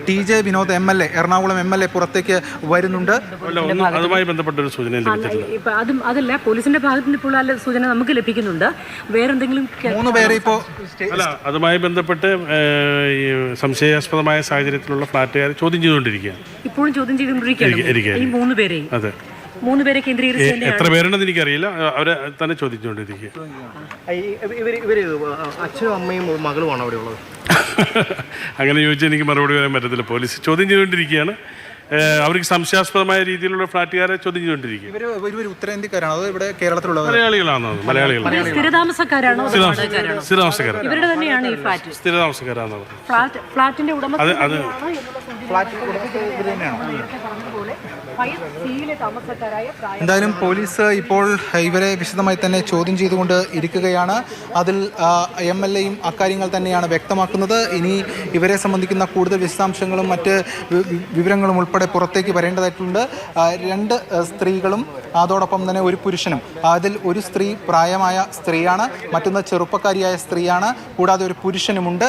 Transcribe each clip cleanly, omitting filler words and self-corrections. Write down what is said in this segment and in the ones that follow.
TJ Vinod MLA Ernakulam MLA പുറത്തേക്ക് വരുന്നുണ്ട്. അതുമായി ബന്ധപ്പെട്ടൊരു സൂചന അതല്ല, പോലീസിന്റെ ഭാഗത്ത് നിന്ന് ഇപ്പോൾ നല്ല സൂചന നമുക്ക് ലഭിക്കുന്നുണ്ട്. വേറെന്തെങ്കിലും 3 പേരെ ഇപ്പോൾ അതുമായി ബന്ധപ്പെട്ട് സംശയാസ്പദമായ സാഹചര്യത്തിലുള്ള ഫ്ലാറ്റുകാരെ ചോദ്യം ചെയ്തുകൊണ്ടിരിക്കുകയാണ്. ഇപ്പോഴും ചോദ്യം ചെയ്തുകൊണ്ടിരിക്കുകയാണ് ഈ 3 പേരെയും. അതെ, 3 പേരെ കേന്ദ്രീകരിച്ച് എത്ര പേരുണ്ടെന്ന് എനിക്കറിയില്ല, അവരെ തന്നെ ചോദിച്ചുകൊണ്ടിരിക്കുക. അച്ഛനും അമ്മയും മകളുമാണ് അവിടെ ഉള്ളത്. അങ്ങനെ ചോദിച്ചാൽ എനിക്ക് മറുപടി പറയാൻ പറ്റത്തില്ല. പോലീസ് ചോദ്യം ചെയ്തുകൊണ്ടിരിക്കുകയാണ്. അവർക്ക് സംശയാസ്പദമായ രീതിയിലുള്ള ഫ്ലാറ്റുകാരെ ചോദ്യം ചെയ്തുകൊണ്ടിരിക്കുക. ഇവർ ഉത്തരേന്ത്യക്കാരാണോ അതോ ഇവിടെ കേരളത്തിലുള്ള മലയാളികളാണോ? മലയാളികളാണ്. സ്ഥിരതാമസക്കാരാണോ? സ്ഥിരതാമസക്കാരാണ്. ഇവരുടെ തന്നെയാണ് ഈ ഫ്ലാറ്റ്. സ്ഥിരതാമസക്കാരാണ്. ഫ്ലാറ്റിന്റെ ഉടമസ്ഥ എന്തായാലും പോലീസ് ഇപ്പോൾ ഇവരെ വിശദമായി തന്നെ ചോദ്യം ചെയ്തുകൊണ്ട് ഇരിക്കുകയാണ്. അതിൽ MLAയും അക്കാര്യങ്ങൾ തന്നെയാണ് വ്യക്തമാക്കുന്നത്. ഇനി ഇവരെ സംബന്ധിക്കുന്ന കൂടുതൽ വിശദാംശങ്ങളും മറ്റ് വിവരങ്ങളും ഉൾപ്പെടെ പുറത്തേക്ക് വരേണ്ടതായിട്ടുണ്ട്. 2 സ്ത്രീകളും അതോടൊപ്പം തന്നെ ഒരു പുരുഷനും. അതിൽ ഒരു സ്ത്രീ പ്രായമായ സ്ത്രീയാണ്, മറ്റൊന്ന് ചെറുപ്പക്കാരിയായ സ്ത്രീയാണ്, കൂടാതെ ഒരു പുരുഷനുമുണ്ട്.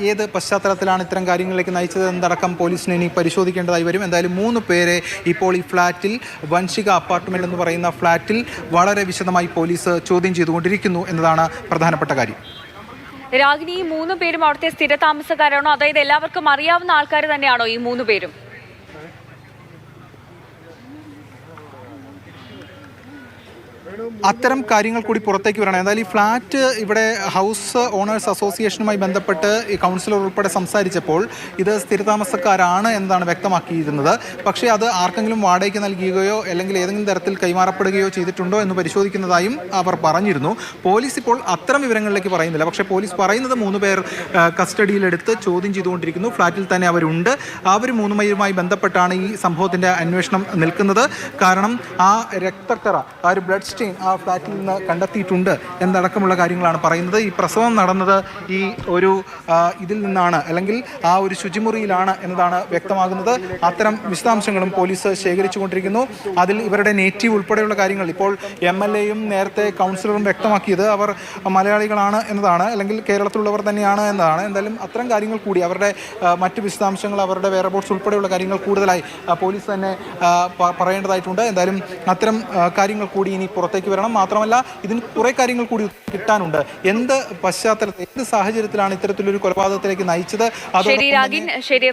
ഏത് പശ്ചാത്തലത്തിലാണ് ഇത്തരം കാര്യങ്ങളിലേക്ക് നയിച്ചത് എന്നതടക്കം പോലീസിന് ഇനി പരിശോധിക്കേണ്ടതായി വരും. എന്തായാലും 3 പേരെ ഇപ്പോൾ ഈ ഫ്ലാറ്റിൽ വൻഷിക അപ്പാർട്ട്മെന്റ് എന്ന് പറയുന്ന ഫ്ലാറ്റിൽ വളരെ വിശദമായി പോലീസ് ചോദ്യം ചെയ്തുകൊണ്ടിരിക്കുന്നു എന്നതാണ് പ്രധാനപ്പെട്ട കാര്യം. രാഗിനി, ഈ 3 പേരും അവിടുത്തെ സ്ഥിര താമസക്കാരാണോ? അതായത് എല്ലാവർക്കും അറിയാവുന്ന ആൾക്കാർ തന്നെയാണോ ഈ 3 പേരും? അത്തരം കാര്യങ്ങൾ കൂടി പുറത്തേക്ക് വരണം. എന്തായാലും ഈ ഫ്ലാറ്റ് ഇവിടെ ഹൗസ് ഓണേഴ്സ് അസോസിയേഷനുമായി ബന്ധപ്പെട്ട് ഈ കൗൺസിലർ ഉൾപ്പെടെ സംസാരിച്ചപ്പോൾ ഇത് സ്ഥിരതാമസക്കാരാണ് എന്നതാണ് വ്യക്തമാക്കിയിരുന്നത്. പക്ഷേ അത് ആർക്കെങ്കിലും വാടകയ്ക്ക് നൽകുകയോ അല്ലെങ്കിൽ ഏതെങ്കിലും തരത്തിൽ കൈമാറപ്പെടുകയോ ചെയ്തിട്ടുണ്ടോ എന്ന് പരിശോധിക്കുന്നതായും അവർ പറഞ്ഞിരുന്നു. പോലീസ് ഇപ്പോൾ അത്തരം വിവരങ്ങളിലേക്ക് പറയുന്നില്ല. പക്ഷേ പോലീസ് പറയുന്നത് 3 പേർ കസ്റ്റഡിയിലെടുത്ത് ചോദ്യം ചെയ്തുകൊണ്ടിരിക്കുന്നു. ഫ്ലാറ്റിൽ തന്നെ അവരുണ്ട്. അവർ 3 പേരുമായി ബന്ധപ്പെട്ടാണ് ഈ സംഭവത്തിൻ്റെ അന്വേഷണം നിൽക്കുന്നത്. കാരണം ആ രക്തക്കറ, ആ ഒരു ബ്ലഡ് സ്റ്റെയിൻ ആ ഫ്ലാറ്റിൽ നിന്ന് കണ്ടെത്തിയിട്ടുണ്ട് എന്നടക്കമുള്ള കാര്യങ്ങളാണ് പറയുന്നത്. ഈ പ്രസവം നടന്നത് ഈ ഒരു ഇതിൽ നിന്നാണ്, അല്ലെങ്കിൽ ആ ഒരു ശുചിമുറിയിലാണ് എന്നതാണ് വ്യക്തമാകുന്നത്. അത്തരം വിശദാംശങ്ങളും പോലീസ് ശേഖരിച്ചുകൊണ്ടിരിക്കുന്നു. അതിൽ ഇവരുടെ നേറ്റീവ് ഉൾപ്പെടെയുള്ള കാര്യങ്ങൾ ഇപ്പോൾ MLAയും നേരത്തെ കൗൺസിലറും വ്യക്തമാക്കിയത് അവർ മലയാളികളാണ് എന്നതാണ്, അല്ലെങ്കിൽ കേരളത്തിലുള്ളവർ തന്നെയാണ് എന്നതാണ്. എന്തായാലും അത്തരം കാര്യങ്ങൾ കൂടി അവരുടെ മറ്റ് വിശദാംശങ്ങൾ, അവരുടെ വെയർബോട്ട്സ് ഉൾപ്പെടെയുള്ള കാര്യങ്ങൾ കൂടുതലായി പോലീസ് തന്നെ പറയേണ്ടതായിട്ടുണ്ട്. എന്തായാലും അത്തരം കാര്യങ്ങൾ കൂടി ഇനി പുറത്തേക്ക് വരണം. മാത്രമല്ല ഇതിന് കുറേ കാര്യങ്ങൾ കൂടി കിട്ടാനുണ്ട്. എന്ത് പശ്ചാത്തലത്തിൽ, എന്ത് സാഹചര്യത്തിലാണ് ഇത്തരത്തിലൊരു കൊലപാതകത്തിലേക്ക് നയിച്ചത്? ശരി രാഗിൻ, ശരി.